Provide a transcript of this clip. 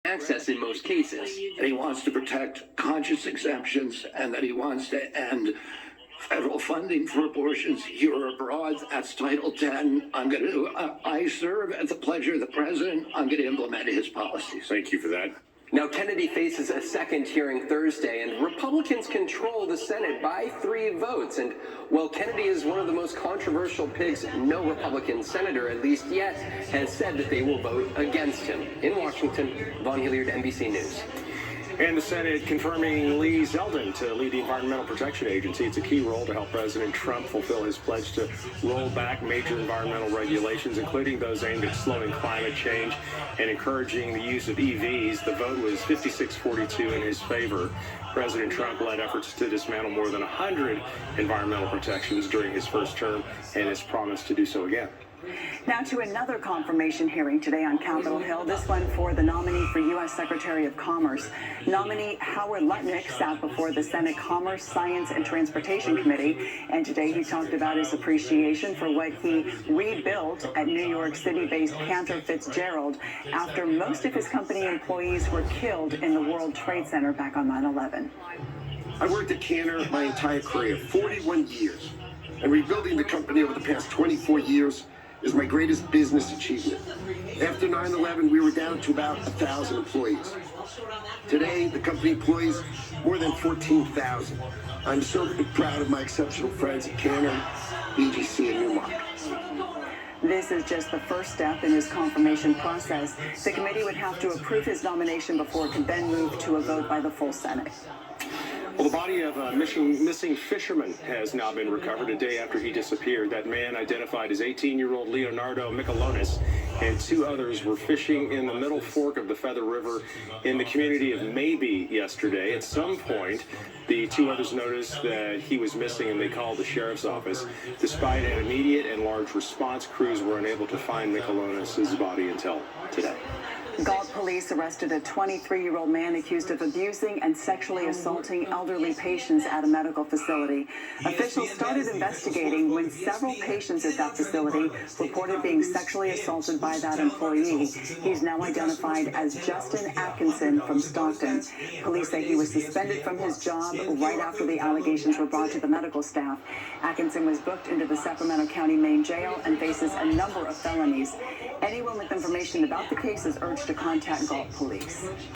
access in most cases. And he wants to protect conscious exemptions, and that he wants to end federal funding for abortions here or abroad. That's Title 10. I serve at the pleasure of the president. I'm going to implement his policies. Thank you for that. Now, Kennedy faces a second hearing Thursday, and Republicans control the Senate by 3 votes. And while Kennedy is one of the most controversial picks, no Republican senator, at least yet, has said that they will vote against him. In Washington, Vaughn Hilliard, NBC News. And the Senate confirming Lee Zeldin to lead the Environmental Protection Agency. It's a key role to help President Trump fulfill his pledge to roll back major environmental regulations, including those aimed at slowing climate change and encouraging the use of EVs. The vote was 56-42 in his favor. President Trump led efforts to dismantle more than 100 environmental protections during his first term and has promised to do so again. Now to another confirmation hearing today on Capitol Hill, this one for the nominee for U.S. Secretary of Commerce. Nominee Howard Lutnick sat before the Senate Commerce, Science, and Transportation Committee, and today he talked about his appreciation for what he rebuilt at New York City-based Cantor Fitzgerald after most of his company employees were killed in the World Trade Center back on 9/11. I worked at Cantor my entire career, 41 years, and rebuilding the company over the past 24 years is my greatest business achievement. After 9/11, we were down to about 1,000 employees. Today, the company employs more than 14,000. I'm so proud of my exceptional friends at Cantor, BGC, and Newmark. This is just the first step in his confirmation process. The committee would have to approve his nomination before it could then move to a vote by the full Senate. Well, the body of a missing fisherman has now been recovered a day after he disappeared. That man, identified as 18-year-old Leonardo Michelonis, and 2 others were fishing in the middle fork of the Feather River in the community of Maybe yesterday. At some point, the 2 others noticed that he was missing and they called the sheriff's office. Despite an immediate and large response, crews were unable to find Michelonis' body until today. Galt police arrested a 23-year-old man accused of abusing and sexually assaulting elderly patients at a medical facility. Officials started investigating when several patients at that facility reported being sexually assaulted by that employee. He's now identified as Justin Atkinson from Stockton. Police say he was suspended from his job right after the allegations were brought to the medical staff. Atkinson was booked into the Sacramento County Main Jail and faces a number of felonies. Anyone with information about the case is urged to contact Galt Police.